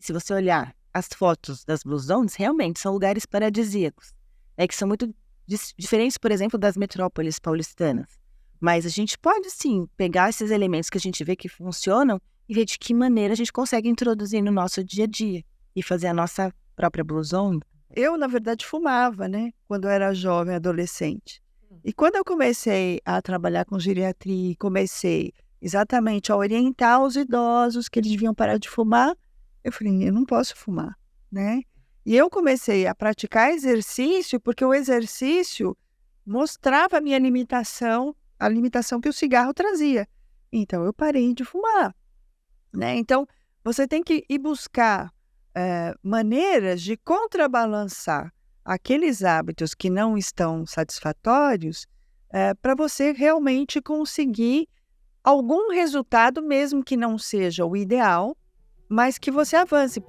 se você olhar as fotos das Blue Zones, realmente são lugares paradisíacos, que são muito diferentes, por exemplo, das metrópoles paulistanas. Mas a gente pode, sim, pegar esses elementos que a gente vê que funcionam e ver de que maneira a gente consegue introduzir no nosso dia a dia e fazer a nossa própria Blue Zone. Eu, na verdade, fumava, né? Quando eu era jovem, adolescente. E quando eu comecei a trabalhar com geriatria, comecei exatamente a orientar os idosos que eles deviam parar de fumar, eu falei, eu não posso fumar, né? E eu comecei a praticar exercício porque o exercício mostrava a minha limitação, a limitação que o cigarro trazia. Então, eu parei de fumar, né? Então, você tem que ir buscar maneiras de contrabalançar aqueles hábitos que não estão satisfatórios para você realmente conseguir algum resultado, mesmo que não seja o ideal, mas que você avance.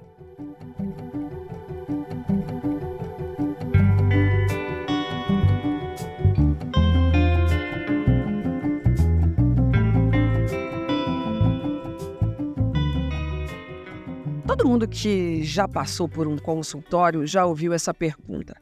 Todo mundo que já passou por um consultório já ouviu essa pergunta.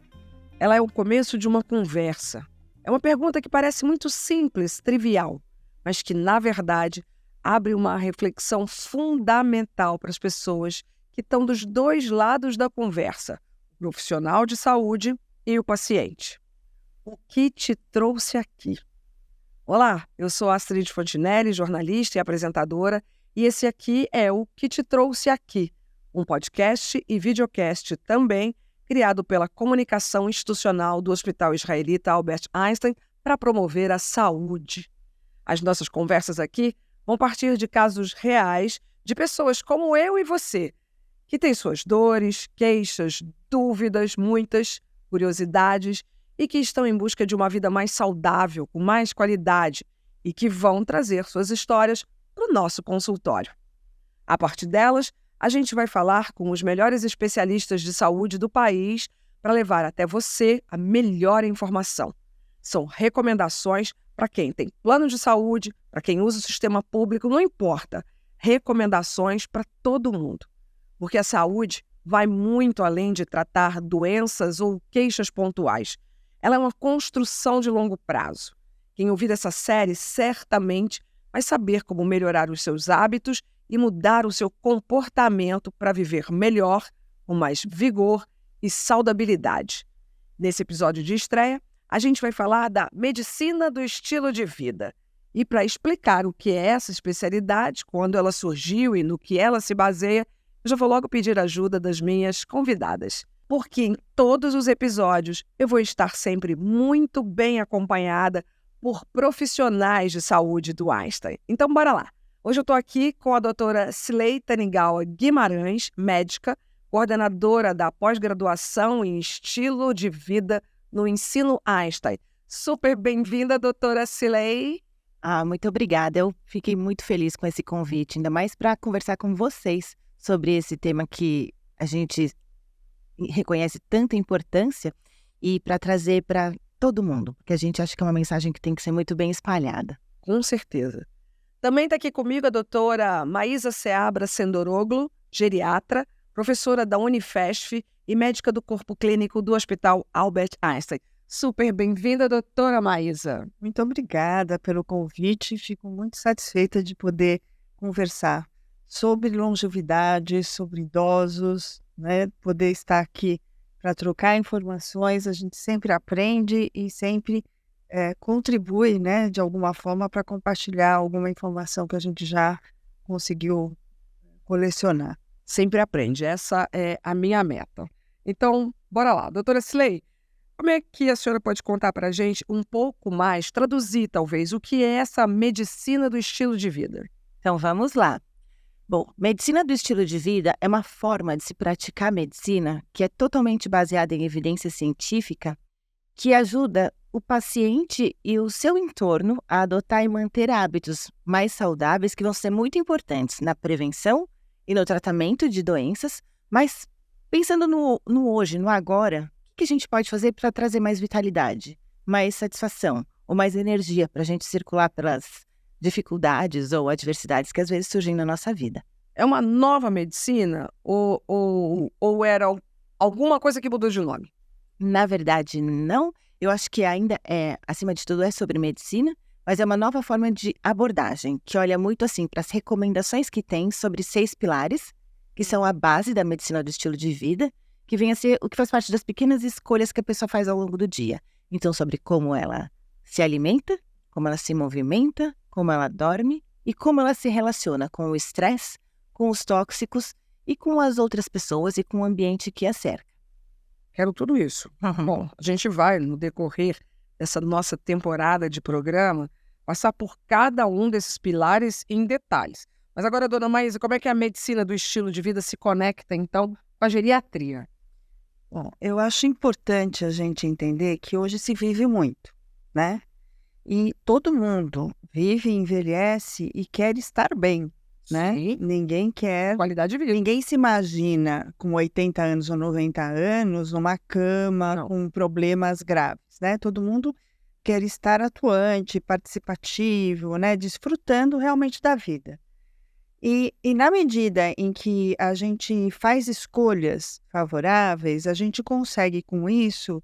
Ela é o começo de uma conversa. É uma pergunta que parece muito simples, trivial, mas que, na verdade, abre uma reflexão fundamental para as pessoas que estão dos dois lados da conversa, o profissional de saúde e o paciente. O que te trouxe aqui? Olá, eu sou Astrid Fontinelli, jornalista e apresentadora, e esse aqui é o Que Te Trouxe Aqui, um podcast e videocast também criado pela comunicação institucional do Hospital Israelita Albert Einstein para promover a saúde. As nossas conversas aqui vão partir de casos reais de pessoas como eu e você, que têm suas dores, queixas, dúvidas, muitas curiosidades e que estão em busca de uma vida mais saudável, com mais qualidade e que vão trazer suas histórias para o nosso consultório. A partir delas, a gente vai falar com os melhores especialistas de saúde do país para levar até você a melhor informação. São recomendações para quem tem plano de saúde, para quem usa o sistema público, não importa. Recomendações para todo mundo. Porque a saúde vai muito além de tratar doenças ou queixas pontuais. Ela é uma construção de longo prazo. Quem ouvir essa série certamente vai saber como melhorar os seus hábitos e mudar o seu comportamento para viver melhor, com mais vigor e saudabilidade. Nesse episódio de estreia, a gente vai falar da medicina do estilo de vida. E para explicar o que é essa especialidade, quando ela surgiu e no que ela se baseia, eu já vou logo pedir ajuda das minhas convidadas. Porque em todos os episódios eu vou estar sempre muito bem acompanhada por profissionais de saúde do Einstein. Então, bora lá. Hoje eu estou aqui com a doutora Silei Tanigawa Guimarães, médica, coordenadora da pós-graduação em estilo de vida no Ensino Einstein. Super bem-vinda, doutora Silei. Muito obrigada. Eu fiquei muito feliz com esse convite, ainda mais para conversar com vocês sobre esse tema que a gente reconhece tanta importância e para trazer para todo mundo, porque a gente acha que é uma mensagem que tem que ser muito bem espalhada. Com certeza. Também está aqui comigo a doutora Maísa Seabra Sendoroglu, geriatra, professora da Unifesf e médica do corpo clínico do Hospital Albert Einstein. Super bem-vinda, doutora Maísa. Muito obrigada pelo convite. Fico muito satisfeita de poder conversar sobre longevidade, sobre idosos, né? Poder estar aqui para trocar informações. A gente sempre aprende e sempre contribui, né, de alguma forma para compartilhar alguma informação que a gente já conseguiu colecionar. Sempre aprende, essa é a minha meta. Então, bora lá. Doutora Silei, como é que a senhora pode contar para a gente um pouco mais, traduzir talvez, o que é essa medicina do estilo de vida? Então, vamos lá. Bom, medicina do estilo de vida é uma forma de se praticar medicina que é totalmente baseada em evidência científica que ajuda o paciente e o seu entorno a adotar e manter hábitos mais saudáveis que vão ser muito importantes na prevenção e no tratamento de doenças, mas pensando no hoje, no agora, o que a gente pode fazer para trazer mais vitalidade, mais satisfação ou mais energia para a gente circular pelas dificuldades ou adversidades que às vezes surgem na nossa vida. É uma nova medicina ou era alguma coisa que mudou de nome? Na verdade, não. Eu acho que ainda acima de tudo, é sobre medicina, mas é uma nova forma de abordagem, que olha muito assim para as recomendações que tem sobre 6 pilares, que são a base da medicina do estilo de vida, que vem a ser o que faz parte das pequenas escolhas que a pessoa faz ao longo do dia. Então, sobre como ela se alimenta, como ela se movimenta, como ela dorme e como ela se relaciona com o estresse, com os tóxicos e com as outras pessoas e com o ambiente que a cerca. Quero tudo isso. Bom, a gente vai, no decorrer dessa nossa temporada de programa, passar por cada um desses pilares em detalhes. Mas agora, dona Maísa, como é que a medicina do estilo de vida se conecta, então, com a geriatria? Bom, eu acho importante a gente entender que hoje se vive muito, né? E todo mundo vive, envelhece e quer estar bem, né? Sim. Ninguém quer... Qualidade de vida. Ninguém se imagina com 80 anos ou 90 anos numa cama Não. com problemas graves, né? Todo mundo quer estar atuante, participativo, né? Desfrutando realmente da vida. E na medida em que a gente faz escolhas favoráveis, a gente consegue com isso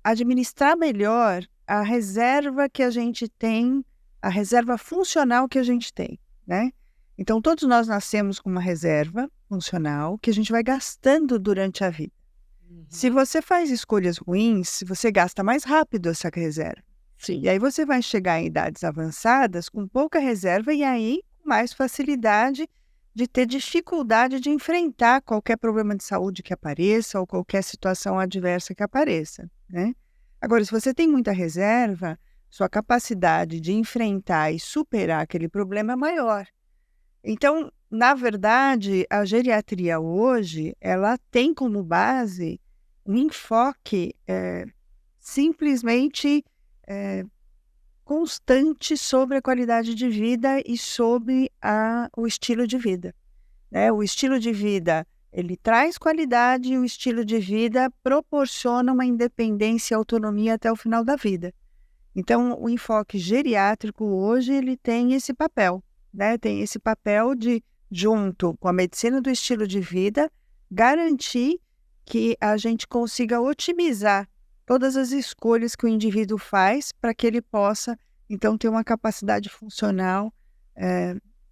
administrar melhor a reserva que a gente tem, a reserva funcional que a gente tem, né? Então, todos nós nascemos com uma reserva funcional que a gente vai gastando durante a vida. Se você faz escolhas ruins, você gasta mais rápido essa reserva. Sim. E aí você vai chegar em idades avançadas com pouca reserva e aí com mais facilidade de ter dificuldade de enfrentar qualquer problema de saúde que apareça ou qualquer situação adversa que apareça, né? Agora, se você tem muita reserva, sua capacidade de enfrentar e superar aquele problema é maior. Então, na verdade, a geriatria hoje, ela tem como base um enfoque simplesmente constante sobre a qualidade de vida e sobre o estilo de vida, né? O estilo de vida, ele traz qualidade e o estilo de vida proporciona uma independência e autonomia até o final da vida. Então, o enfoque geriátrico hoje, ele tem esse papel, né? Tem esse papel de, junto com a medicina do estilo de vida, garantir que a gente consiga otimizar todas as escolhas que o indivíduo faz para que ele possa, então, ter uma capacidade funcional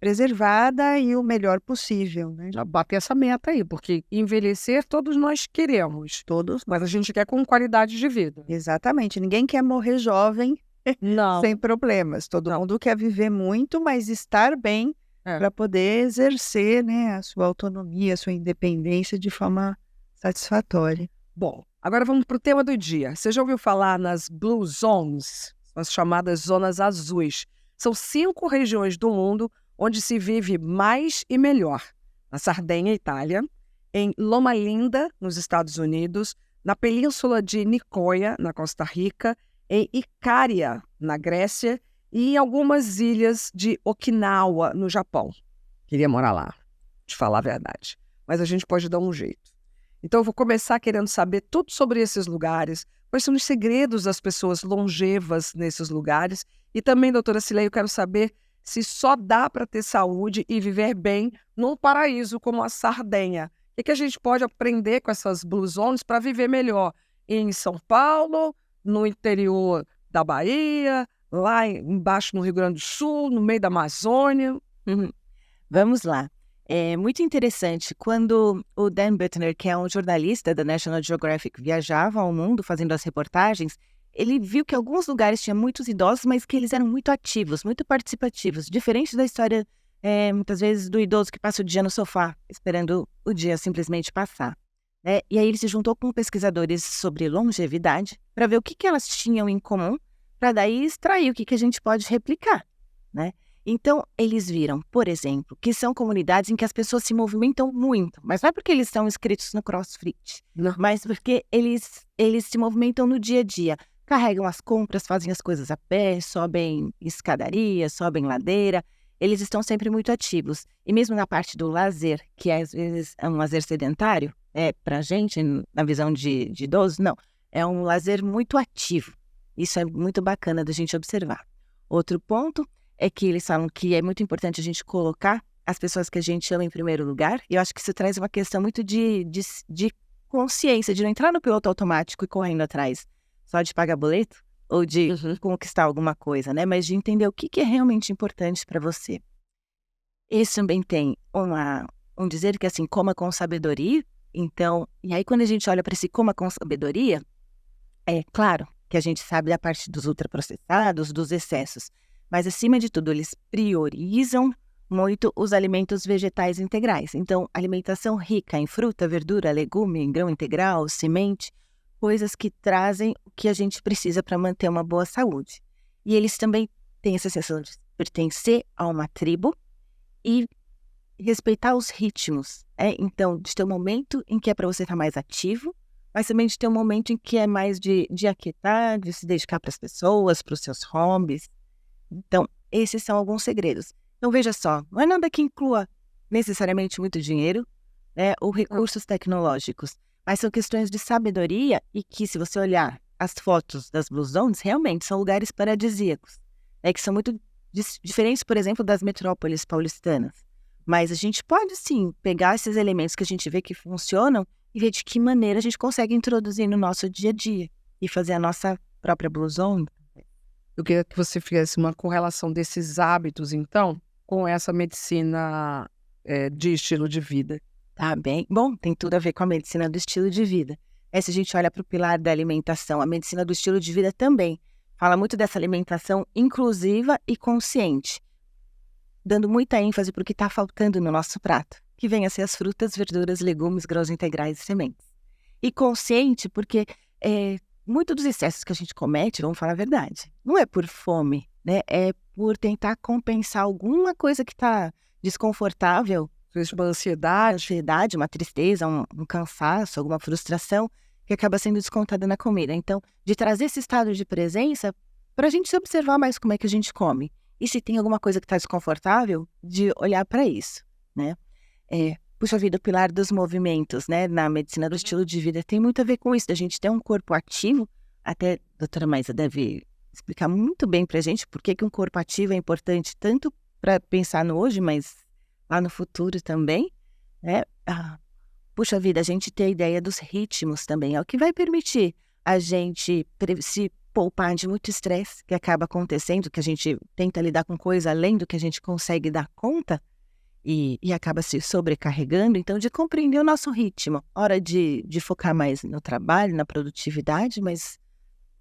preservada e o melhor possível, né? Já bater essa meta aí, porque envelhecer todos nós queremos, Todos. mas a gente quer com qualidade de vida. Exatamente. Ninguém quer morrer jovem Não. sem problemas. Todo mundo quer viver muito, mas estar bem para poder exercer, né, a sua autonomia, a sua independência de forma satisfatória. Bom, agora vamos para o tema do dia. Você já ouviu falar nas Blue Zones, as chamadas zonas azuis? São 5 regiões do mundo onde se vive mais e melhor. Na Sardenha, Itália, em Loma Linda, nos Estados Unidos, na Península de Nicoya, na Costa Rica, em Icária, na Grécia, e em algumas ilhas de Okinawa, no Japão. Queria morar lá, te falar a verdade. Mas a gente pode dar um jeito. Então eu vou começar querendo saber tudo sobre esses lugares, quais são os segredos das pessoas longevas nesses lugares. E também, doutora Cileia, eu quero saber se só dá para ter saúde e viver bem num paraíso como a Sardenha. O que a gente pode aprender com essas Blue Zones para viver melhor em São Paulo, no interior da Bahia, lá embaixo no Rio Grande do Sul, no meio da Amazônia? Vamos lá. É muito interessante, quando o Dan Buettner, que é um jornalista da National Geographic, viajava ao mundo fazendo as reportagens, ele viu que alguns lugares tinham muitos idosos, mas que eles eram muito ativos, muito participativos, diferente da história, muitas vezes, do idoso que passa o dia no sofá, esperando o dia simplesmente passar, né? E aí ele se juntou com pesquisadores sobre longevidade para ver o que elas tinham em comum, para daí extrair o que a gente pode replicar, né? Então, eles viram, por exemplo, que são comunidades em que as pessoas se movimentam muito, mas não é porque eles estão inscritos no CrossFit, Não. mas porque eles se movimentam no dia a dia. Carregam as compras, fazem as coisas a pé, sobem escadaria, sobem ladeira. Eles estão sempre muito ativos. E mesmo na parte do lazer, que às vezes é um lazer sedentário, pra gente, na visão de idoso, não. É um lazer muito ativo. Isso é muito bacana da gente observar. Outro ponto é que eles falam que é muito importante a gente colocar as pessoas que a gente ama em primeiro lugar. E eu acho que isso traz uma questão muito de consciência, de não entrar no piloto automático e correndo atrás só de pagar boleto ou de conquistar alguma coisa, né? Mas de entender o que é realmente importante para você. Esse também tem um dizer que assim, coma com sabedoria. Então, e aí quando a gente olha para esse coma com sabedoria, é claro que a gente sabe da parte dos ultraprocessados, dos excessos, mas acima de tudo eles priorizam muito os alimentos vegetais integrais. Então, alimentação rica em fruta, verdura, legume, em grão integral, semente, coisas que trazem o que a gente precisa para manter uma boa saúde. E eles também têm essa sensação de pertencer a uma tribo e respeitar os ritmos. Então, de ter um momento em que é para você estar mais ativo, mas também de ter um momento em que é mais de aquietar, de se dedicar para as pessoas, para os seus hobbies. Então, esses são alguns segredos. Então, veja só, não é nada que inclua necessariamente muito dinheiro, né, ou recursos tecnológicos, mas são questões de sabedoria e que, se você olhar as fotos das Blue Zones, realmente são lugares paradisíacos, que são muito diferentes, por exemplo, das metrópoles paulistanas. Mas a gente pode, sim, pegar esses elementos que a gente vê que funcionam e ver de que maneira a gente consegue introduzir no nosso dia a dia e fazer a nossa própria Blue Zone. Eu queria que você fizesse uma correlação desses hábitos, então, com essa medicina de estilo de vida. Tá bem. Bom, tem tudo a ver com a medicina do estilo de vida. Se a gente olha para o pilar da alimentação, a medicina do estilo de vida também fala muito dessa alimentação inclusiva e consciente, dando muita ênfase para o que está faltando no nosso prato, que vem a ser as frutas, verduras, legumes, grãos integrais e sementes. E consciente porque muito dos excessos que a gente comete, vamos falar a verdade, não é por fome, né? É por tentar compensar alguma coisa que está desconfortável, Uma ansiedade, uma tristeza, um cansaço, alguma frustração que acaba sendo descontada na comida. Então, de trazer esse estado de presença para a gente se observar mais como é que a gente come. E se tem alguma coisa que está desconfortável, de olhar para isso, né? Puxa vida, o pilar dos movimentos, né? Na medicina do estilo de vida tem muito a ver com isso, da gente ter um corpo ativo. Até a doutora Maísa deve explicar muito bem para a gente por que um corpo ativo é importante tanto para pensar no hoje, mas lá no futuro também, né? Puxa vida, a gente ter a ideia dos ritmos também é o que vai permitir a gente se poupar de muito estresse que acaba acontecendo, que a gente tenta lidar com coisa além do que a gente consegue dar conta e acaba se sobrecarregando. Então, de compreender o nosso ritmo, hora de focar mais no trabalho, na produtividade, mas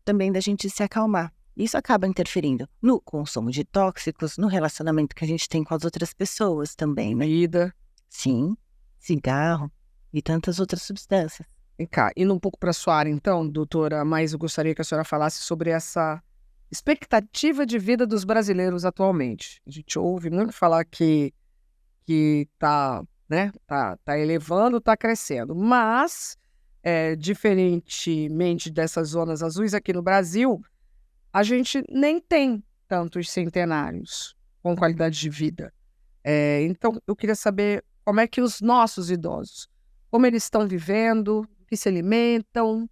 também da gente se acalmar. Isso acaba interferindo no consumo de tóxicos, no relacionamento que a gente tem com as outras pessoas também, né? comida. Sim, cigarro e tantas outras substâncias. Vem cá, indo um pouco para a sua área, então, doutora, mas eu gostaria que a senhora falasse sobre essa expectativa de vida dos brasileiros atualmente. A gente ouve muito falar que tá elevando, tá crescendo, mas, diferentemente dessas zonas azuis aqui no Brasil, a gente nem tem tantos centenários com qualidade de vida. Então, eu queria saber como é que os nossos idosos, como eles estão vivendo, o que se alimentam,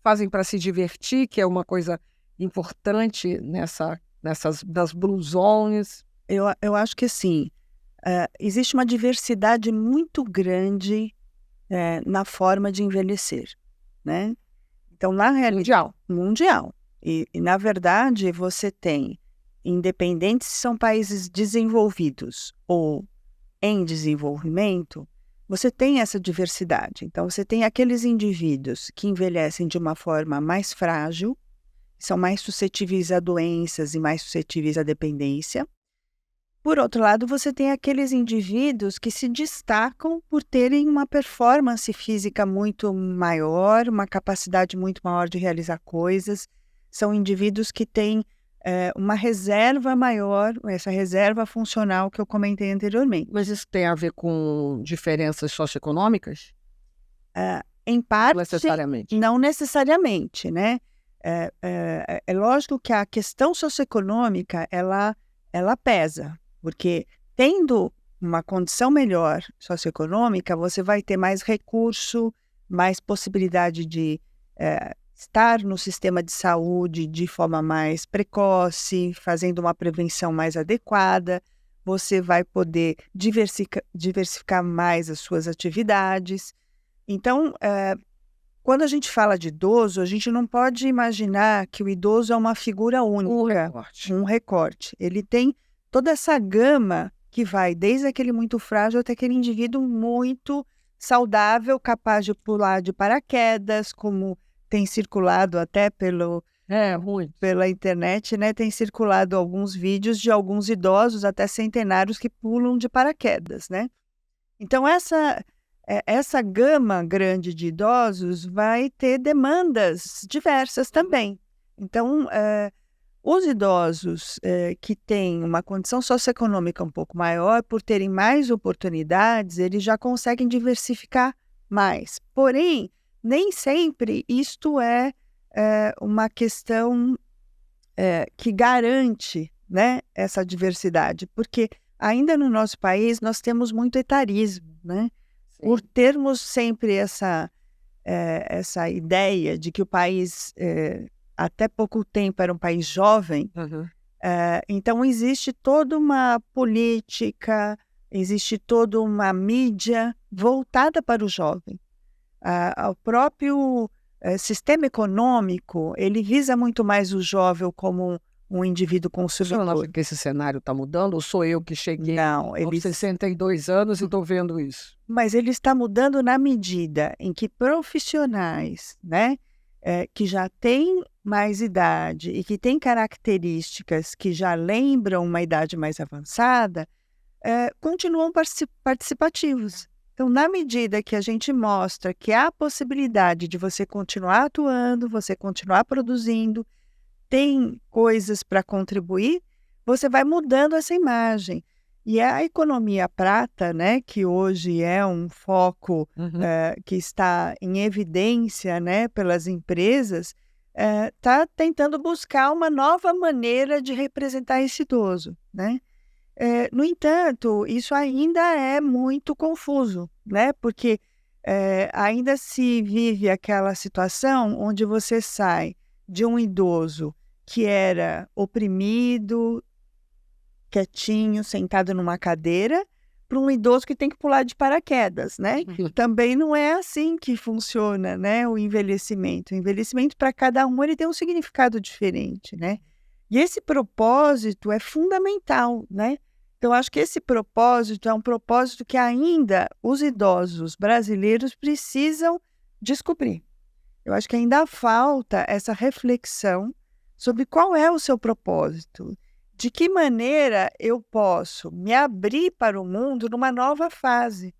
fazem para se divertir, que é uma coisa importante nas Blue Zones. Eu acho que assim, existe uma diversidade muito grande na forma de envelhecer, né? Então, na realidade, mundial. E, na verdade, você tem, independente se são países desenvolvidos ou em desenvolvimento, você tem essa diversidade. Então, você tem aqueles indivíduos que envelhecem de uma forma mais frágil, são mais suscetíveis a doenças e mais suscetíveis à dependência. Por outro lado, você tem aqueles indivíduos que se destacam por terem uma performance física muito maior, uma capacidade muito maior de realizar coisas. São indivíduos que têm uma reserva maior, essa reserva funcional que eu comentei anteriormente. Mas isso tem a ver com diferenças socioeconômicas? Em parte, necessariamente. Não necessariamente, né? É lógico que a questão socioeconômica, ela pesa, porque tendo uma condição melhor socioeconômica, você vai ter mais recurso, mais possibilidade de estar no sistema de saúde de forma mais precoce, fazendo uma prevenção mais adequada. você vai poder diversificar mais as suas atividades. Então, quando a gente fala de idoso, a gente não pode imaginar que o idoso é uma figura única, um recorte. Ele tem toda essa gama que vai desde aquele muito frágil até aquele indivíduo muito saudável, capaz de pular de paraquedas, como tem circulado até pela internet, né? Tem circulado alguns vídeos de alguns idosos, até centenários, que pulam de paraquedas, né? Então, essa gama grande de idosos vai ter demandas diversas também. Então, os idosos que têm uma condição socioeconômica um pouco maior, por terem mais oportunidades, eles já conseguem diversificar mais. Porém, nem sempre isto é uma questão que garante, né, essa diversidade, porque ainda no nosso país nós temos muito etarismo, né? Por termos sempre essa ideia de que o país, até pouco tempo, era um país jovem, então existe toda uma política, existe toda uma mídia voltada para o jovem. O próprio sistema econômico, ele visa muito mais o jovem como um indivíduo consumidor. Você não acha que esse cenário está mudando? Ou sou eu que cheguei aos 62 anos e estou vendo isso? Mas ele está mudando na medida em que profissionais, né, que já têm mais idade e que têm características que já lembram uma idade mais avançada, continuam participativos. Então, na medida que a gente mostra que há a possibilidade de você continuar atuando, você continuar produzindo, tem coisas para contribuir, você vai mudando essa imagem. E a economia prata, né, que hoje é um foco que está em evidência, né, pelas empresas, está tentando buscar uma nova maneira de representar esse idoso, né? No entanto, isso ainda é muito confuso, né? Porque ainda se vive aquela situação onde você sai de um idoso que era oprimido, quietinho, sentado numa cadeira, para um idoso que tem que pular de paraquedas, né? Também não é assim que funciona, né, o envelhecimento. O envelhecimento, para cada um, ele tem um significado diferente, né? E esse propósito é fundamental, né? Então, acho que esse propósito é um propósito que ainda os idosos brasileiros precisam descobrir. Eu acho que ainda falta essa reflexão sobre qual é o seu propósito. De que maneira eu posso me abrir para o mundo numa nova fase?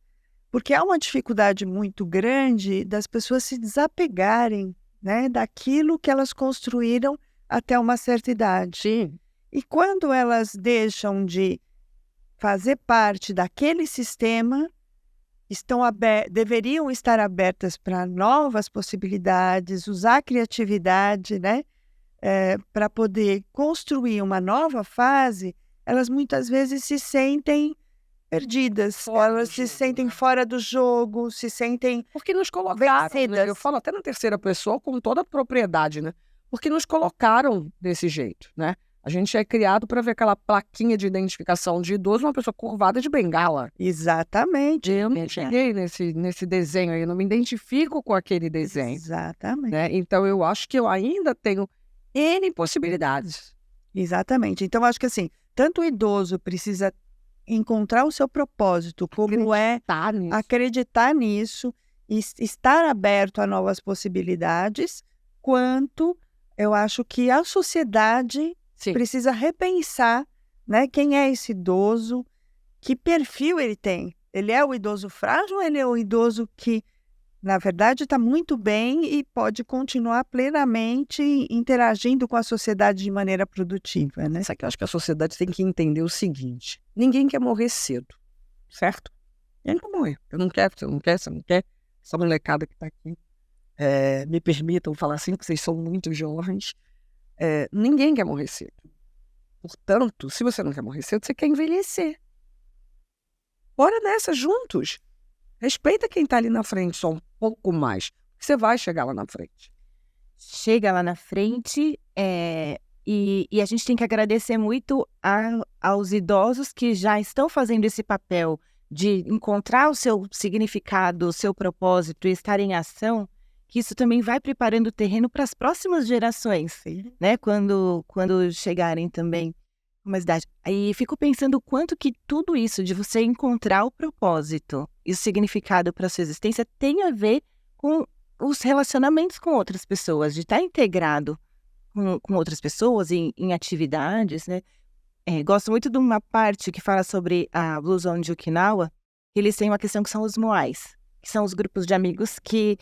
Porque há uma dificuldade muito grande das pessoas se desapegarem, né, daquilo que elas construíram até uma certa idade. Sim. E quando elas deixam de fazer parte daquele sistema, deveriam estar abertas para novas possibilidades, usar a criatividade, né? Para poder construir uma nova fase, elas muitas vezes se sentem perdidas, elas se sentem fora do jogo, se sentem Porque nos colocaram, né? Eu falo até na terceira pessoa com toda a propriedade, né? Porque nos colocaram desse jeito, né? A gente é criado para ver aquela plaquinha de identificação de idoso, uma pessoa curvada de bengala. Exatamente. Eu não cheguei nesse desenho aí, eu não me identifico com aquele desenho. Exatamente. Né? Então, eu acho que eu ainda tenho N possibilidades. Exatamente. Então, acho que assim, tanto o idoso precisa encontrar o seu propósito, como acreditar nisso, e estar aberto a novas possibilidades, quanto eu acho que a sociedade precisa repensar, né, quem é esse idoso, que perfil ele tem. Ele é o idoso frágil ou ele é o idoso que, na verdade, está muito bem e pode continuar plenamente interagindo com a sociedade de maneira produtiva, né? Só que eu acho que a sociedade tem que entender o seguinte: ninguém quer morrer cedo, certo? Ninguém quer morrer. Eu não quero, você não quer, você não quer. Essa molecada que está aqui, me permitam falar assim, porque vocês são muito jovens. Ninguém quer morrer cedo. Portanto, se você não quer morrer cedo, você quer envelhecer. Bora nessa juntos. Respeita quem está ali na frente só um pouco mais. Você vai chegar lá na frente. Chega lá na frente, E a gente tem que agradecer muito aos idosos que já estão fazendo esse papel de encontrar o seu significado, o seu propósito e estar em ação, que isso também vai preparando o terreno para as próximas gerações, né? Quando chegarem também uma idade. Aí fico pensando o quanto que tudo isso de você encontrar o propósito e o significado para a sua existência tem a ver com os relacionamentos com outras pessoas, de estar integrado com outras pessoas em atividades, né? Gosto muito de uma parte que fala sobre a Blue Zone de Okinawa, que eles têm uma questão que são os moais, que são os grupos de amigos que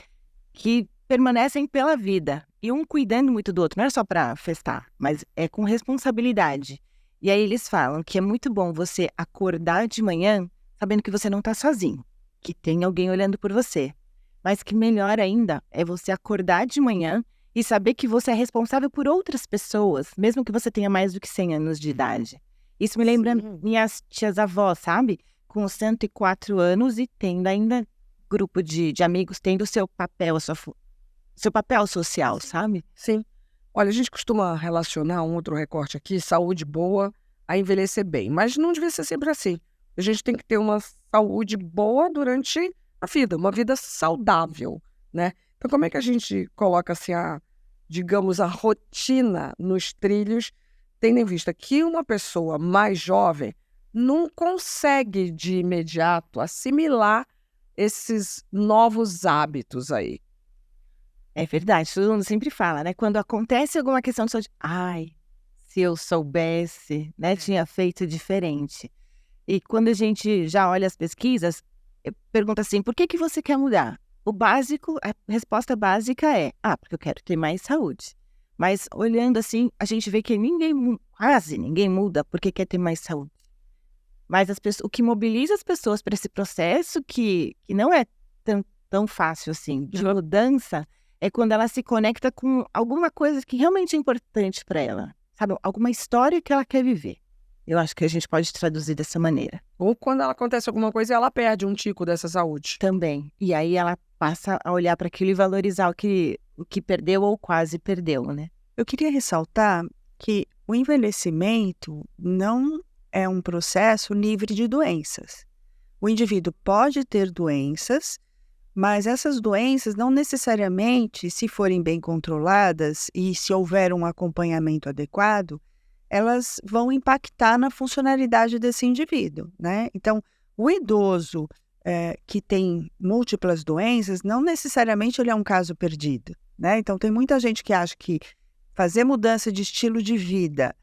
permanecem pela vida, e um cuidando muito do outro, não é só para festar, mas é com responsabilidade. E aí eles falam que é muito bom você acordar de manhã sabendo que você não está sozinho, que tem alguém olhando por você. Mas que melhor ainda é você acordar de manhã e saber que você é responsável por outras pessoas, mesmo que você tenha mais do que 100 anos de idade. Isso me lembra minhas tias-avós, sabe? Com 104 anos e tendo ainda grupo de amigos, tendo o seu papel, seu papel social, sabe? Sim. Olha, a gente costuma relacionar um outro recorte aqui, saúde boa, a envelhecer bem. Mas não devia ser sempre assim. A gente tem que ter uma saúde boa durante a vida, uma vida saudável, né? Então, como é que a gente coloca assim digamos, a rotina nos trilhos, tendo em vista que uma pessoa mais jovem não consegue de imediato assimilar esses novos hábitos aí? É verdade, todo mundo sempre fala, né? Quando acontece alguma questão de saúde, ai, se eu soubesse, né, tinha feito diferente. E quando a gente já olha as pesquisas, pergunta assim, por que você quer mudar? O básico, a resposta básica é, porque eu quero ter mais saúde. Mas olhando assim, a gente vê que quase ninguém muda porque quer ter mais saúde. Mas o que mobiliza as pessoas para esse processo, que não é tão fácil assim, de mudança, é quando ela se conecta com alguma coisa que realmente é importante para ela, sabe? Alguma história que ela quer viver. Eu acho que a gente pode traduzir dessa maneira. Ou quando acontece alguma coisa e ela perde um tico dessa saúde. Também. E aí ela passa a olhar para aquilo e valorizar o que perdeu ou quase perdeu, né? Eu queria ressaltar que o envelhecimento não é um processo livre de doenças. O indivíduo pode ter doenças, mas essas doenças não necessariamente, se forem bem controladas e se houver um acompanhamento adequado, elas vão impactar na funcionalidade desse indivíduo, né? Então, o idoso que tem múltiplas doenças, não necessariamente ele é um caso perdido, né? Então, tem muita gente que acha que fazer mudança de estilo de vida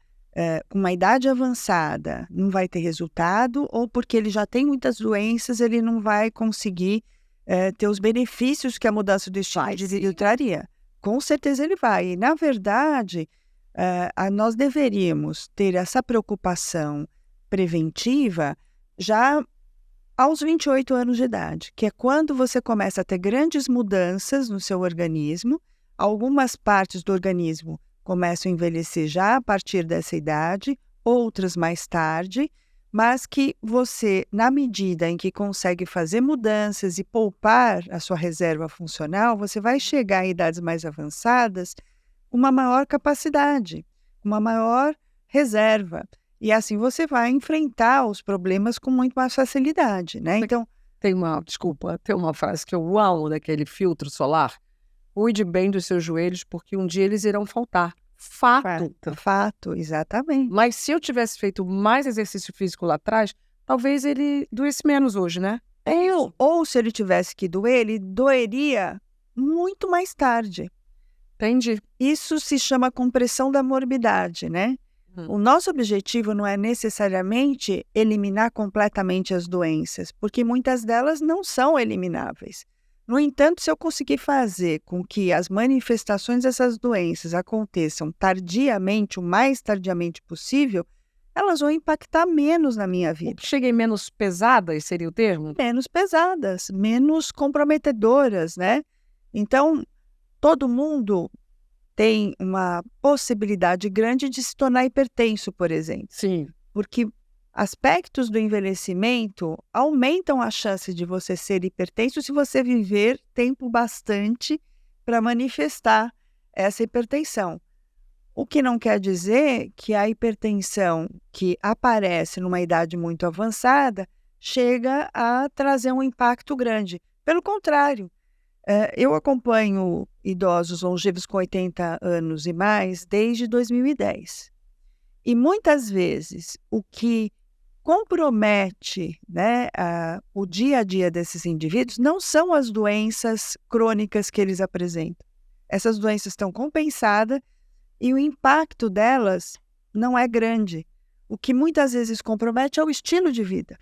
com uma idade avançada não vai ter resultado, ou porque ele já tem muitas doenças, ele não vai conseguir ter os benefícios que a mudança do estilo de vida traria. Com certeza ele vai. E, na verdade, nós deveríamos ter essa preocupação preventiva já aos 28 anos de idade, que é quando você começa a ter grandes mudanças no seu organismo. Algumas partes do organismo começam a envelhecer já a partir dessa idade, outras mais tarde, mas que você, na medida em que consegue fazer mudanças e poupar a sua reserva funcional, você vai chegar em idades mais avançadas com uma maior capacidade, uma maior reserva. E assim você vai enfrentar os problemas com muito mais facilidade, né? Então, tem uma frase que eu amo daquele filtro solar. Cuide bem dos seus joelhos, porque um dia eles irão faltar. Fato, exatamente. Mas se eu tivesse feito mais exercício físico lá atrás, talvez ele doesse menos hoje, né? Ou se ele tivesse que doer, ele doeria muito mais tarde. Entendi. Isso se chama compressão da morbidade, né? O nosso objetivo não é necessariamente eliminar completamente as doenças, porque muitas delas não são elimináveis. No entanto, se eu conseguir fazer com que as manifestações dessas doenças aconteçam tardiamente, o mais tardiamente possível, elas vão impactar menos na minha vida. Cheguei menos pesadas, seria o termo? Menos pesadas, menos comprometedoras, né? Então, todo mundo tem uma possibilidade grande de se tornar hipertenso, por exemplo. Sim. Porque aspectos do envelhecimento aumentam a chance de você ser hipertenso se você viver tempo bastante para manifestar essa hipertensão. O que não quer dizer que a hipertensão que aparece numa idade muito avançada chega a trazer um impacto grande. Pelo contrário, eu acompanho idosos longevos com 80 anos e mais desde 2010. E muitas vezes o que compromete, né, o dia a dia desses indivíduos não são as doenças crônicas que eles apresentam. Essas doenças estão compensadas e o impacto delas não é grande. O que muitas vezes compromete é o estilo de vida.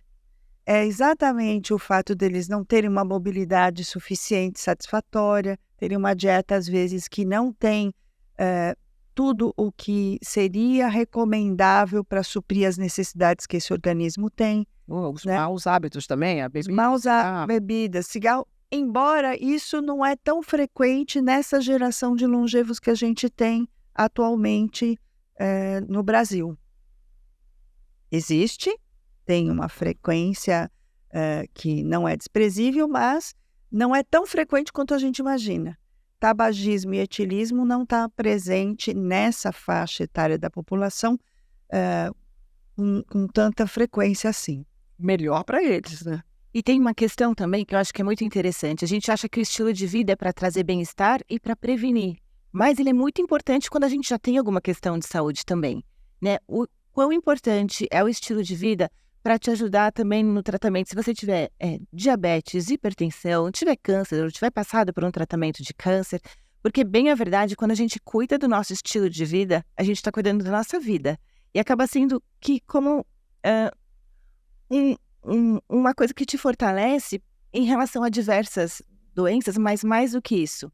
É exatamente o fato deles não terem uma mobilidade suficiente, satisfatória, terem uma dieta, às vezes, que não tem tudo o que seria recomendável para suprir as necessidades que esse organismo tem. Os né? maus hábitos também, a Os bebida. maus bebidas, cigarro. Embora isso não é tão frequente nessa geração de longevos que a gente tem atualmente no Brasil. Existe, tem uma frequência que não é desprezível, mas não é tão frequente quanto a gente imagina. Tabagismo e etilismo não está presente nessa faixa etária da população com tanta frequência assim. Melhor para eles, né? E tem uma questão também que eu acho que é muito interessante. A gente acha que o estilo de vida é para trazer bem-estar e para prevenir. Mas ele é muito importante quando a gente já tem alguma questão de saúde também, né? O quão importante é o estilo de vida para te ajudar também no tratamento. Se você tiver diabetes, hipertensão, tiver câncer ou tiver passado por um tratamento de câncer, porque bem a verdade, quando a gente cuida do nosso estilo de vida, a gente está cuidando da nossa vida. E acaba sendo que como uma coisa que te fortalece em relação a diversas doenças, mas mais do que isso,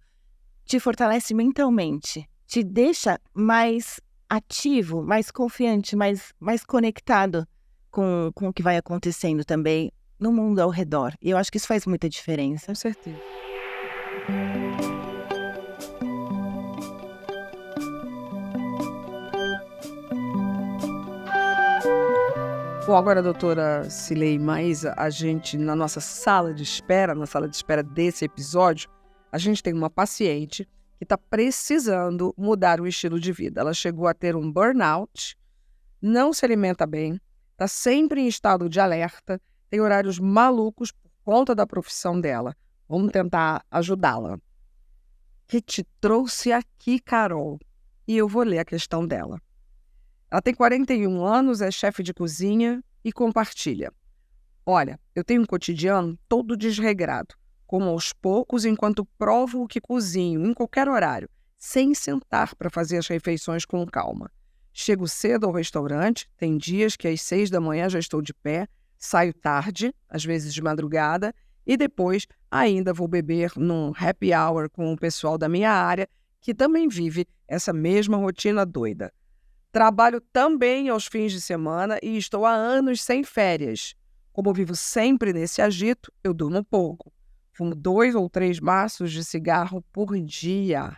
te fortalece mentalmente, te deixa mais ativo, mais confiante, mais conectado com o que vai acontecendo também no mundo ao redor. E eu acho que isso faz muita diferença. Com certeza. Bom, agora, doutora Cilei Maísa, a gente, na nossa sala de espera desse episódio, a gente tem uma paciente que está precisando mudar o estilo de vida. Ela chegou a ter um burnout, não se alimenta bem, está sempre em estado de alerta, tem horários malucos por conta da profissão dela. Vamos tentar ajudá-la. Que te trouxe aqui, Carol? E eu vou ler a questão dela. Ela tem 41 anos, é chefe de cozinha e compartilha. Olha, eu tenho um cotidiano todo desregrado, como aos poucos enquanto provo o que cozinho, em qualquer horário, sem sentar para fazer as refeições com calma. Chego cedo ao restaurante, tem dias que às 6 da manhã já estou de pé, saio tarde, às vezes de madrugada, e depois ainda vou beber num happy hour com o pessoal da minha área, que também vive essa mesma rotina doida. Trabalho também aos fins de semana e estou há anos sem férias. Como vivo sempre nesse agito, eu durmo pouco. Fumo 2 ou 3 maços de cigarro por dia.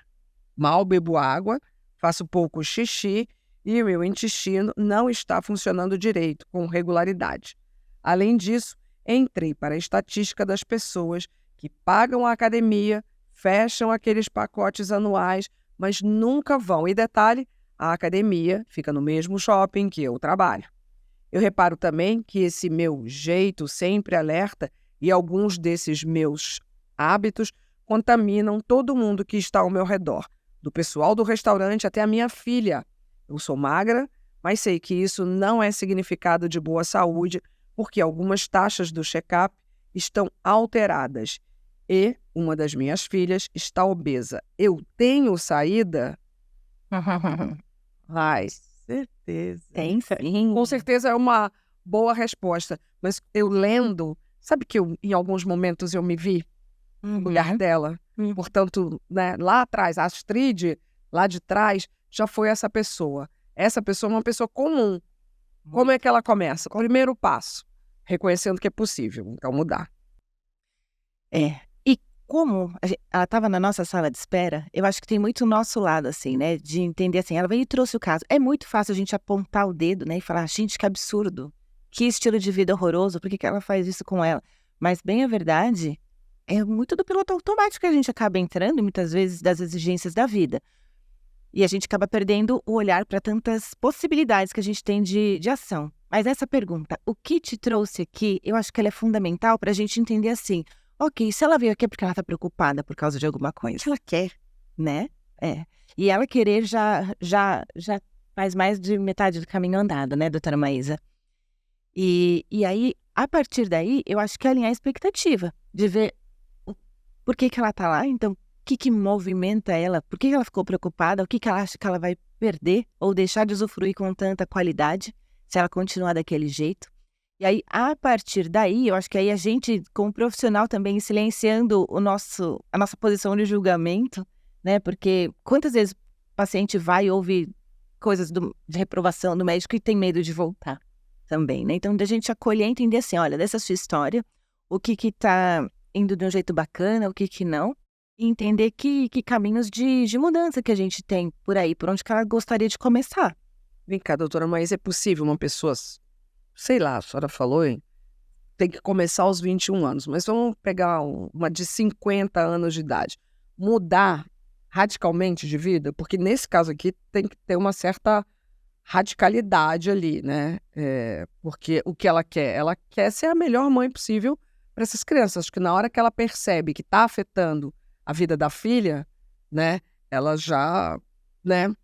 Mal bebo água, faço pouco xixi e o meu intestino não está funcionando direito, com regularidade. Além disso, entrei para a estatística das pessoas que pagam a academia, fecham aqueles pacotes anuais, mas nunca vão. E detalhe, a academia fica no mesmo shopping que eu trabalho. Eu reparo também que esse meu jeito sempre alerta e alguns desses meus hábitos contaminam todo mundo que está ao meu redor, do pessoal do restaurante até a minha filha. Eu sou magra, mas sei que isso não é significado de boa saúde, porque algumas taxas do check-up estão alteradas e uma das minhas filhas está obesa. Eu tenho saída? Ai, certeza. Tem sim. Com certeza é uma boa resposta, mas eu lendo, sabe que em alguns momentos eu me vi no lugar dela? Portanto, né, lá atrás, a Astrid, lá de trás, já foi essa pessoa. Essa pessoa é uma pessoa comum. Como é que ela começa? Primeiro passo, reconhecendo que é possível, então mudar. E como ela estava na nossa sala de espera, eu acho que tem muito o nosso lado, assim, né? De entender assim, ela veio e trouxe o caso. É muito fácil a gente apontar o dedo, né? E falar, gente, que absurdo. Que estilo de vida horroroso, por que ela faz isso com ela? Mas, bem a verdade, é muito do piloto automático que a gente acaba entrando, muitas vezes, das exigências da vida. E a gente acaba perdendo o olhar para tantas possibilidades que a gente tem de ação. Mas essa pergunta, o que te trouxe aqui, eu acho que ela é fundamental para a gente entender assim, ok, se ela veio aqui é porque ela está preocupada por causa de alguma coisa. O que ela quer? Né? E ela querer já faz mais de metade do caminho andado, né, doutora Maísa? E aí, a partir daí, eu acho que é alinhar a expectativa de ver por que ela tá lá, então, o que movimenta ela, por que ela ficou preocupada, o que ela acha que ela vai perder ou deixar de usufruir com tanta qualidade, se ela continuar daquele jeito. E aí, a partir daí, eu acho que aí a gente, como profissional também, silenciando a nossa posição de julgamento, né? Porque quantas vezes o paciente vai e ouve coisas de reprovação do médico e tem medo de voltar também, né? Então, da gente acolher e entender assim, olha, dessa sua história, o que tá indo de um jeito bacana, o que não, e entender que caminhos de mudança que a gente tem por aí, por onde que ela gostaria de começar. Vem cá, doutora, mas é possível uma pessoa, sei lá, a senhora falou, hein? Tem que começar aos 21 anos, mas vamos pegar uma de 50 anos de idade. Mudar radicalmente de vida? Porque nesse caso aqui tem que ter uma certa radicalidade ali, né? Porque o que ela quer ser a melhor mãe possível para essas crianças. Acho que na hora que ela percebe que está afetando a vida da filha, né? Ela já, né?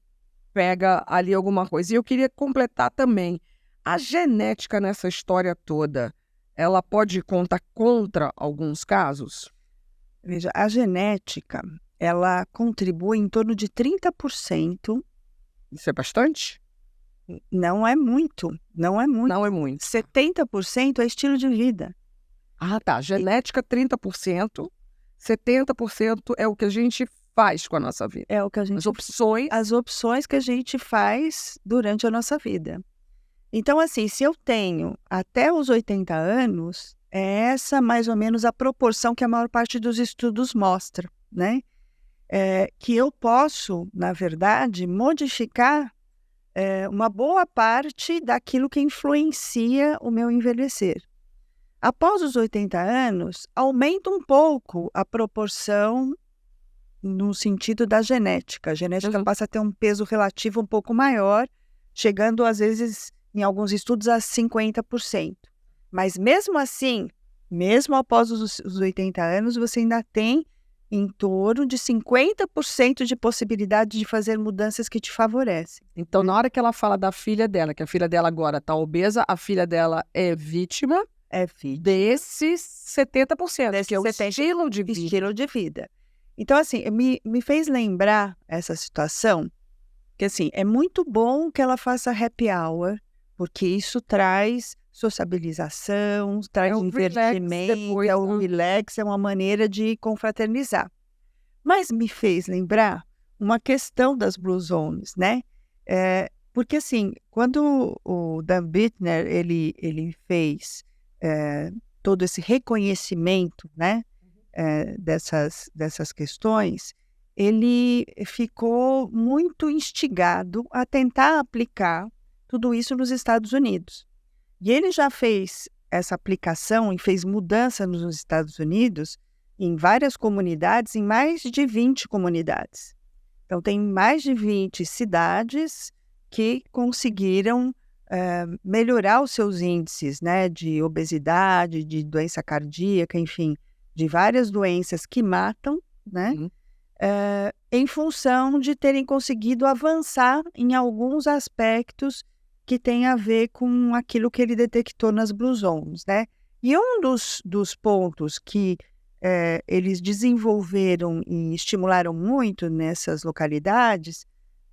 Pega ali alguma coisa. E eu queria completar também. A genética nessa história toda, ela pode contar contra alguns casos? Veja, a genética, ela contribui em torno de 30%. Isso é bastante? Não é muito, não é muito. Não é muito. 70% é estilo de vida. Ah, tá. Genética 30%, 70% é o que a gente faz com a nossa vida. É o que a gente... As opções que a gente faz durante a nossa vida. Então, assim, se eu tenho até os 80 anos, é essa mais ou menos a proporção que a maior parte dos estudos mostra, né? Que eu posso, na verdade, modificar uma boa parte daquilo que influencia o meu envelhecer. Após os 80 anos, aumenta um pouco a proporção no sentido da genética. A genética passa a ter um peso relativo um pouco maior, chegando, às vezes, em alguns estudos, a 50%. Mas, mesmo assim, mesmo após os 80 anos, você ainda tem em torno de 50% de possibilidade de fazer mudanças que te favorecem. Então, na hora que ela fala da filha dela, que a filha dela agora está obesa, a filha dela é vítima desses 70%, que é o estilo de vida. Estilo de vida. Então, assim, me fez lembrar essa situação, que, assim, é muito bom que ela faça happy hour, porque isso traz sociabilização, traz divertimento, relax, é uma maneira de confraternizar. Mas me fez lembrar uma questão das Blue Zones, né? Porque, assim, quando o Dan Bittner, ele fez todo esse reconhecimento, né, dessas questões, ele ficou muito instigado a tentar aplicar tudo isso nos Estados Unidos. E ele já fez essa aplicação e fez mudança nos Estados Unidos em várias comunidades, em mais de 20 comunidades. Então, tem mais de 20 cidades que conseguiram melhorar os seus índices, né, de obesidade, de doença cardíaca, enfim, de várias doenças que matam, né, em função de terem conseguido avançar em alguns aspectos que tem a ver com aquilo que ele detectou nas Blue Zones, né? E um dos pontos que eles desenvolveram e estimularam muito nessas localidades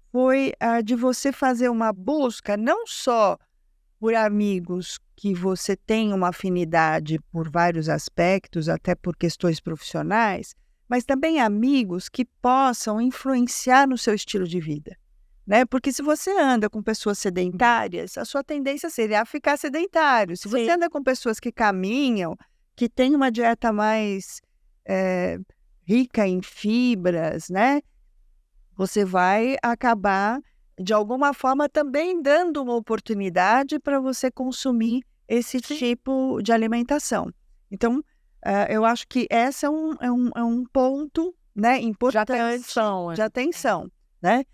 foi a de você fazer uma busca não só por amigos que você tem uma afinidade por vários aspectos, até por questões profissionais, mas também amigos que possam influenciar no seu estilo de vida. Né? Porque se você anda com pessoas sedentárias, a sua tendência seria ficar sedentário. Se você anda com pessoas que caminham, que têm uma dieta mais rica em fibras, né? Você vai acabar, de alguma forma, também dando uma oportunidade para você consumir esse tipo de alimentação. Então, eu acho que esse é um ponto, né, importante de atenção, né?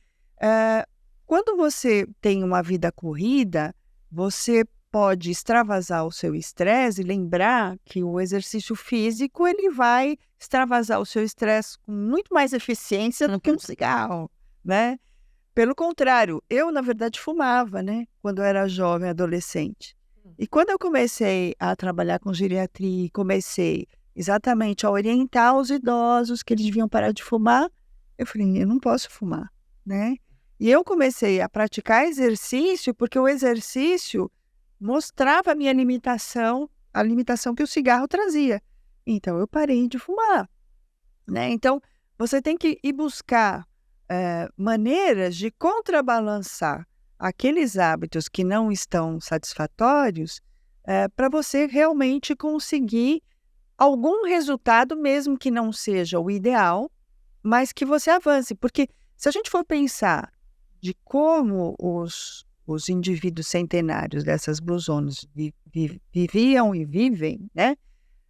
Quando você tem uma vida corrida, você pode extravasar o seu estresse e lembrar que o exercício físico ele vai extravasar o seu estresse com muito mais eficiência do que um cigarro, né? Pelo contrário, eu, na verdade, fumava, né? Quando eu era jovem, adolescente. E quando eu comecei a trabalhar com geriatria, comecei exatamente a orientar os idosos que eles deviam parar de fumar, eu falei, eu não posso fumar, né? E eu comecei a praticar exercício porque o exercício mostrava a minha limitação, a limitação que o cigarro trazia. Então, eu parei de fumar, né? Então, você tem que ir buscar maneiras de contrabalançar aqueles hábitos que não estão satisfatórios para você realmente conseguir algum resultado, mesmo que não seja o ideal, mas que você avance. Porque se a gente for pensar de como os indivíduos centenários dessas Blue Zones viviam e vivem, né?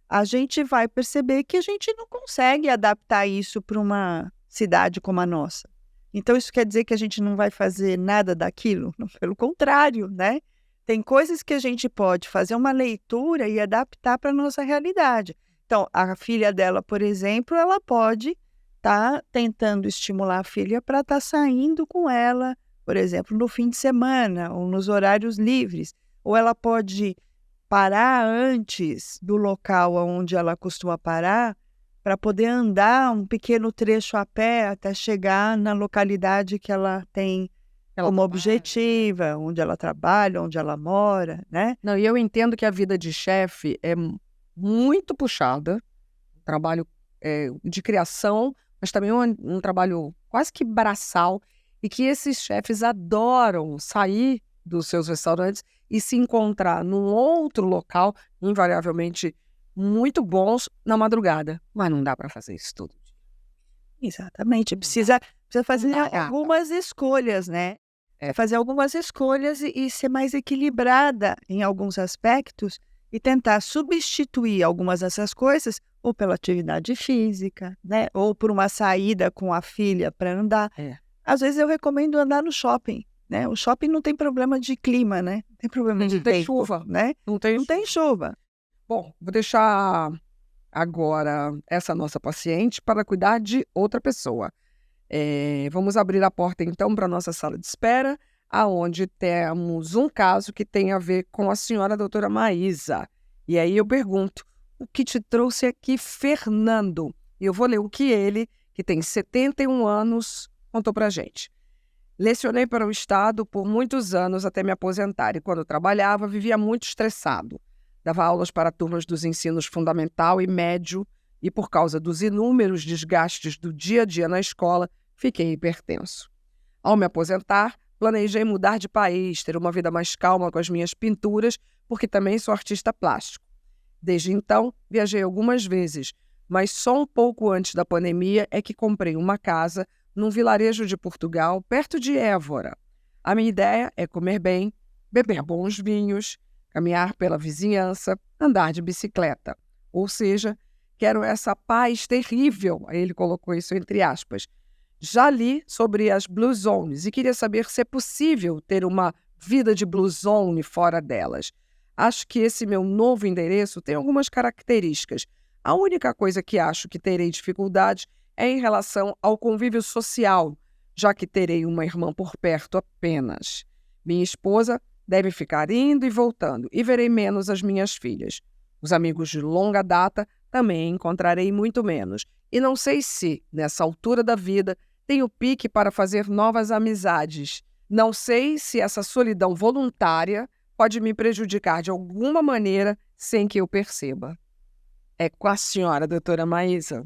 A gente vai perceber que a gente não consegue adaptar isso para uma cidade como a nossa. Então, isso quer dizer que a gente não vai fazer nada daquilo? Não, pelo contrário, né? Tem coisas que a gente pode fazer uma leitura e adaptar para a nossa realidade. Então, a filha dela, por exemplo, ela pode estar tentando estimular a filha para estar saindo com ela, por exemplo, no fim de semana ou nos horários livres. Ou ela pode parar antes do local onde ela costuma parar para poder andar um pequeno trecho a pé até chegar na localidade que ela tem como objetiva, onde ela trabalha, onde ela mora, né? Não, e eu entendo que a vida de chefe é muito puxada, um trabalho de criação, mas também um trabalho quase que braçal, e que esses chefes adoram sair dos seus restaurantes e se encontrar num outro local, invariavelmente muito bons, na madrugada. Mas não dá para fazer isso tudo. Exatamente. Precisa fazer algumas escolhas, né? Fazer algumas escolhas e ser mais equilibrada em alguns aspectos e tentar substituir algumas dessas coisas ou pela atividade física, né? Ou por uma saída com a filha para andar. Às vezes eu recomendo andar no shopping, né? O shopping não tem problema de clima, né? Não tem problema de tempo, chuva, né? Não tem chuva. Bom, vou deixar agora essa nossa paciente para cuidar de outra pessoa. Vamos abrir a porta, então, para a nossa sala de espera, aonde temos um caso que tem a ver com a senhora doutora Maísa. E aí eu pergunto, o que te trouxe aqui, Fernando? E eu vou ler o que ele, que tem 71 anos, contou para a gente. Lecionei para o Estado por muitos anos até me aposentar e, quando trabalhava, vivia muito estressado. Dava aulas para turmas dos ensinos fundamental e médio e, por causa dos inúmeros desgastes do dia a dia na escola, fiquei hipertenso. Ao me aposentar, planejei mudar de país, ter uma vida mais calma com as minhas pinturas, porque também sou artista plástico. Desde então, viajei algumas vezes, mas só um pouco antes da pandemia é que comprei uma casa num vilarejo de Portugal, perto de Évora. A minha ideia é comer bem, beber bons vinhos, caminhar pela vizinhança, andar de bicicleta. Ou seja, quero essa paz terrível, aí ele colocou isso entre aspas. Já li sobre as Blue Zones e queria saber se é possível ter uma vida de Blue Zone fora delas. Acho que esse meu novo endereço tem algumas características. A única coisa que acho que terei dificuldade é em relação ao convívio social, já que terei uma irmã por perto apenas. Minha esposa deve ficar indo e voltando e verei menos as minhas filhas. Os amigos de longa data também encontrarei muito menos. E não sei se, nessa altura da vida, tenho pique para fazer novas amizades. Não sei se essa solidão voluntária pode me prejudicar de alguma maneira sem que eu perceba. É com a senhora, doutora Maísa.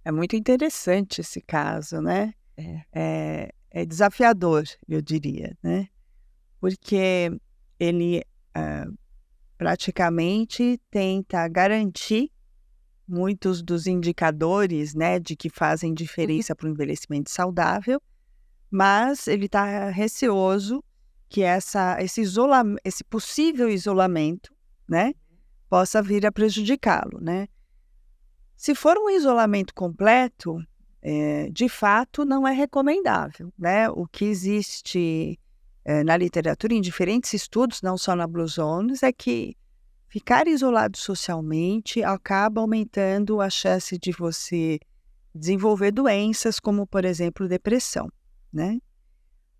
É muito interessante esse caso, né? É desafiador, eu diria, né? Porque ele praticamente tenta garantir muitos dos indicadores, né, de que fazem diferença para o envelhecimento saudável, mas ele está receoso que esse possível isolamento, né, possa vir a prejudicá-lo, né? Se for um isolamento completo, de fato, não é recomendável, né? O que existe na literatura, em diferentes estudos, não só na Blue Zones, é que ficar isolado socialmente acaba aumentando a chance de você desenvolver doenças como, por exemplo, depressão, né?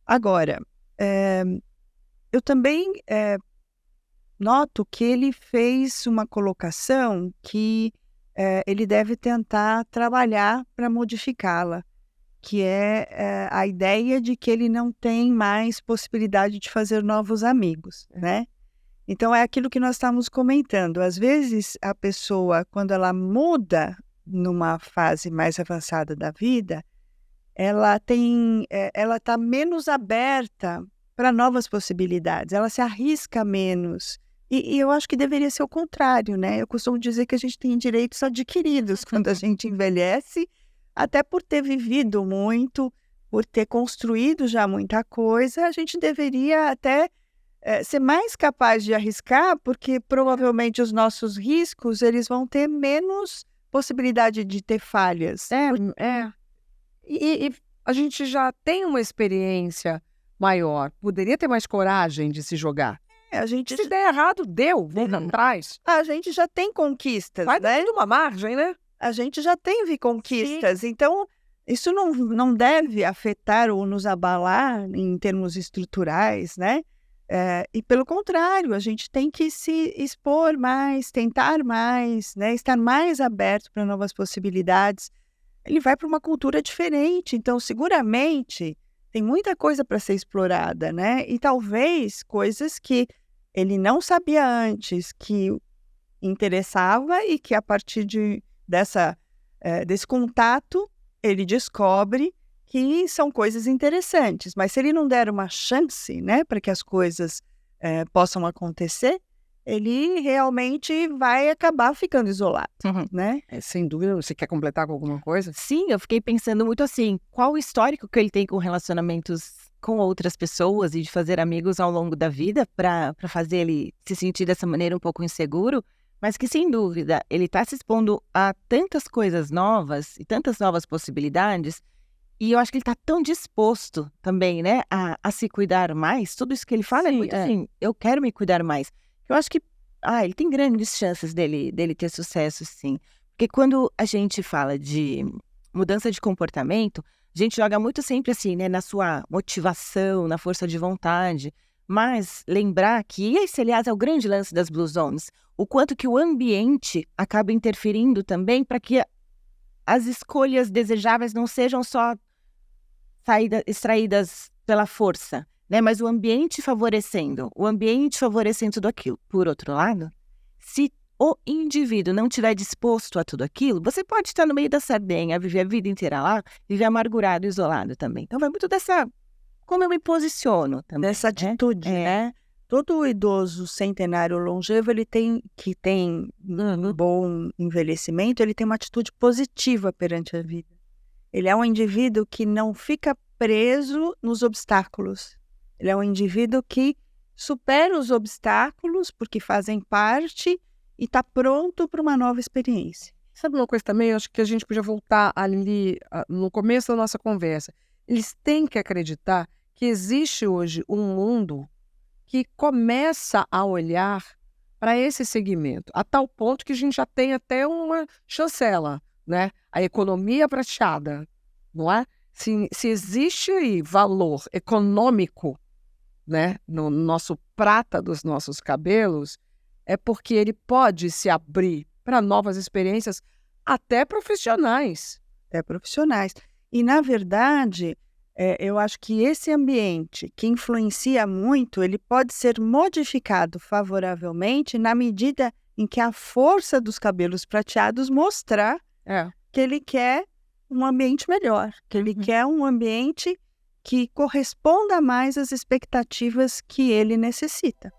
Agora, eu também noto que ele fez uma colocação que ele deve tentar trabalhar para modificá-la, que é a ideia de que ele não tem mais possibilidade de fazer novos amigos, né? Então, é aquilo que nós estamos comentando. Às vezes, a pessoa, quando ela muda numa fase mais avançada da vida, ela está menos aberta para novas possibilidades, ela se arrisca menos. E eu acho que deveria ser o contrário, né? Eu costumo dizer que a gente tem direitos adquiridos quando a gente envelhece, até por ter vivido muito, por ter construído já muita coisa, a gente deveria até ser mais capaz de arriscar, porque provavelmente os nossos riscos eles vão ter menos possibilidade de ter falhas. E a gente já tem uma experiência maior. Poderia ter mais coragem de se jogar. Se der errado, deu. Vamos atrás. A gente já tem conquistas, Vai né? dando uma margem, né? A gente já teve conquistas. Sim. Então, isso não deve afetar ou nos abalar em termos estruturais, né? E pelo contrário, a gente tem que se expor mais, tentar mais, né? Estar mais aberto para novas possibilidades. Ele vai para uma cultura diferente, então seguramente tem muita coisa para ser explorada, né? E talvez coisas que ele não sabia antes que interessava e que a partir desse contato ele descobre que são coisas interessantes. Mas se ele não der uma chance, né, para que as coisas possam acontecer, ele realmente vai acabar ficando isolado, né? Sem dúvida. Você quer completar com alguma coisa? Sim, eu fiquei pensando muito assim, qual o histórico que ele tem com relacionamentos com outras pessoas e de fazer amigos ao longo da vida para fazer ele se sentir dessa maneira um pouco inseguro, mas que, sem dúvida, ele está se expondo a tantas coisas novas e tantas novas possibilidades, e eu acho que ele está tão disposto também, né, a se cuidar mais. Tudo isso que ele fala é muito assim, eu quero me cuidar mais. Eu acho que ele tem grandes chances dele ter sucesso, sim. Porque quando a gente fala de mudança de comportamento, a gente joga muito sempre assim, né, na sua motivação, na força de vontade. Mas lembrar que esse, aliás, é o grande lance das Blue Zones, o quanto que o ambiente acaba interferindo também para que as escolhas desejáveis não sejam só extraídas pela força, né? Mas o ambiente favorecendo tudo aquilo. Por outro lado, se o indivíduo não estiver disposto a tudo aquilo, você pode estar no meio da sardenha, viver a vida inteira lá, viver amargurado, isolado também. Então vai muito dessa, como eu me posiciono também. Dessa atitude, né? Todo idoso centenário longevo, ele tem um bom envelhecimento, ele tem uma atitude positiva perante a vida. Ele é um indivíduo que não fica preso nos obstáculos. Ele é um indivíduo que supera os obstáculos, porque fazem parte, e está pronto para uma nova experiência. Sabe uma coisa também? Eu acho que a gente podia voltar ali no começo da nossa conversa. Eles têm que acreditar que existe hoje um mundo que começa a olhar para esse segmento, a tal ponto que a gente já tem até uma chancela, né? A economia prateada, não é? Se existe aí valor econômico, né, no nosso prata dos nossos cabelos, é porque ele pode se abrir para novas experiências, até profissionais. E, na verdade, eu acho que esse ambiente que influencia muito, ele pode ser modificado favoravelmente na medida em que a força dos cabelos prateados mostrar que ele quer um ambiente melhor, que ele quer um ambiente que corresponda mais às expectativas que ele necessita.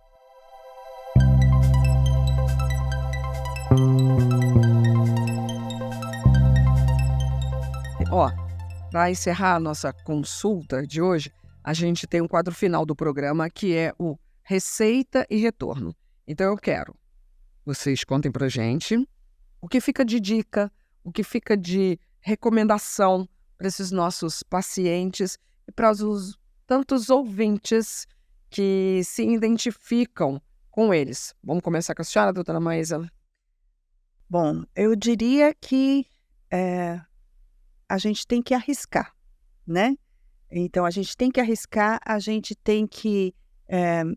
Para encerrar a nossa consulta de hoje, a gente tem um quadro final do programa que é o Receita e Retorno. Então eu quero vocês contem pra gente o que fica de dica, o que fica de recomendação para esses nossos pacientes e para os tantos ouvintes que se identificam com eles? Vamos começar com a senhora, doutora Maísa? Bom, eu diria que a gente tem que arriscar, né? Então, a gente tem que arriscar, a gente tem que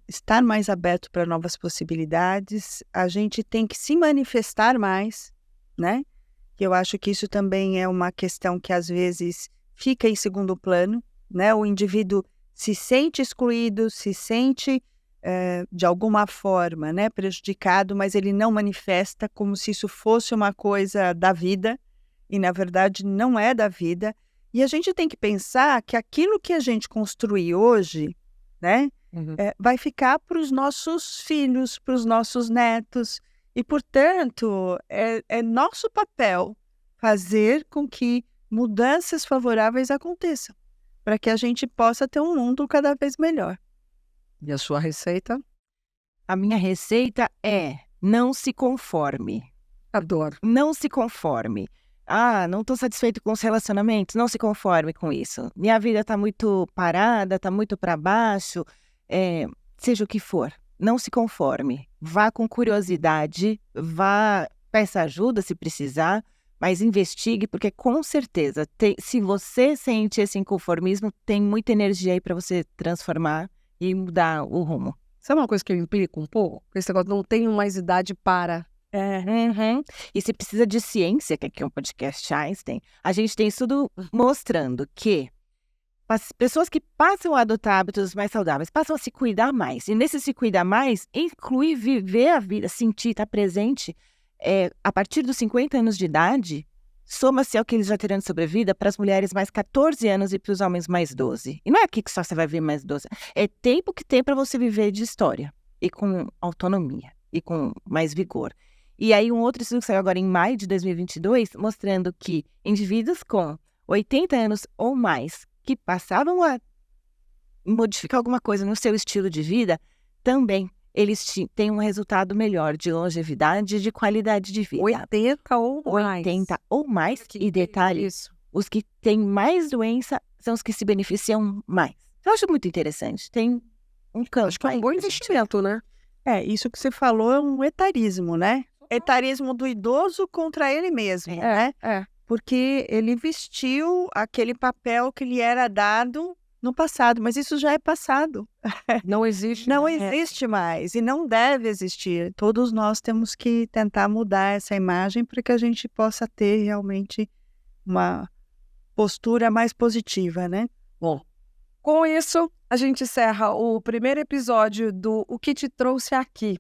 estar mais aberto para novas possibilidades, a gente tem que se manifestar mais, né? Eu acho que isso também é uma questão que às vezes fica em segundo plano, né? O indivíduo se sente excluído, se sente de alguma forma, né, prejudicado, mas ele não manifesta como se isso fosse uma coisa da vida, e na verdade não é da vida. E a gente tem que pensar que aquilo que a gente construir hoje, né, vai ficar para os nossos filhos, para os nossos netos, e portanto é nosso papel fazer com que mudanças favoráveis aconteçam, para que a gente possa ter um mundo cada vez melhor. E a sua receita? A minha receita é: não se conforme. Adoro. Não se conforme. Não estou satisfeito com os relacionamentos, não se conforme com isso. Minha vida está muito parada, está muito para baixo, seja o que for, não se conforme. Vá com curiosidade, peça ajuda se precisar, mas investigue, porque com certeza, se você sente esse inconformismo, tem muita energia aí para você transformar e mudar o rumo. Sabe uma coisa que eu implico um pouco? Esse negócio, não tenho mais idade para... E se precisa de ciência, que aqui é um podcast Einstein, a gente tem estudo mostrando que as pessoas que passam a adotar hábitos mais saudáveis passam a se cuidar mais. E nesse se cuidar mais, inclui viver a vida, sentir, estar presente. A partir dos 50 anos de idade, soma-se ao que eles já terão de sobrevida para as mulheres mais 14 anos e para os homens mais 12. E não é aqui que só você vai viver mais 12. É tempo que tem para você viver de história. E com autonomia. E com mais vigor. E aí um outro estudo que saiu agora em maio de 2022, mostrando que indivíduos com 80 anos ou mais, que passavam a modificar alguma coisa no seu estilo de vida, também eles têm um resultado melhor de longevidade e de qualidade de vida. 80 ou mais. 80 ou mais. E detalhe, os que têm mais doença são os que se beneficiam mais. Eu acho muito interessante. Tem um campo. Acho que é um bom investimento, né? Isso que você falou é um etarismo, né? Etarismo do idoso contra ele mesmo, né? Porque ele vestiu aquele papel que lhe era dado no passado, mas isso já é passado. Não existe. Não existe mais e não deve existir. Todos nós temos que tentar mudar essa imagem para que a gente possa ter realmente uma postura mais positiva, né? Bom, com isso, a gente encerra o primeiro episódio do O Que Te Trouxe Aqui.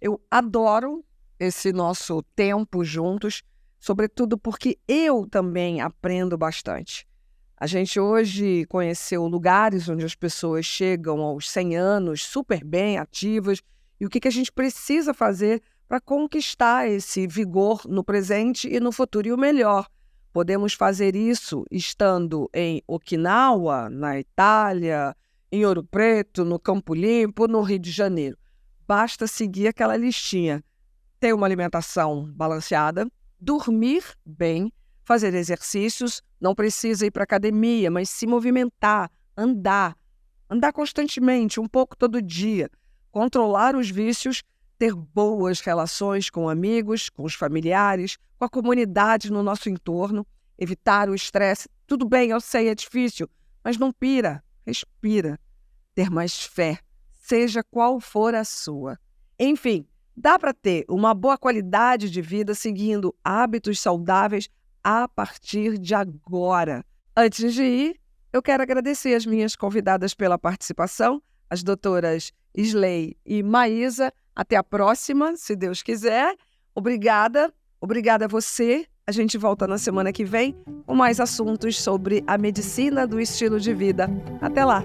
Eu adoro esse nosso tempo juntos, sobretudo porque eu também aprendo bastante. A gente hoje conheceu lugares onde as pessoas chegam aos 100 anos super bem, ativas, e o que a gente precisa fazer para conquistar esse vigor no presente e no futuro. E o melhor, podemos fazer isso estando em Okinawa, na Itália, em Ouro Preto, no Campo Limpo, no Rio de Janeiro. Basta seguir aquela listinha. Ter uma alimentação balanceada, dormir bem, fazer exercícios, não precisa ir para academia, mas se movimentar, andar constantemente, um pouco todo dia, controlar os vícios, ter boas relações com amigos, com os familiares, com a comunidade no nosso entorno, evitar o estresse. Tudo bem, eu sei, é difícil, mas não pira, respira. Ter mais fé, seja qual for a sua. Enfim, dá para ter uma boa qualidade de vida seguindo hábitos saudáveis a partir de agora. Antes de ir, eu quero agradecer as minhas convidadas pela participação, as doutoras Isley e Maísa. Até a próxima, se Deus quiser. Obrigada a você. A gente volta na semana que vem com mais assuntos sobre a medicina do estilo de vida. Até lá!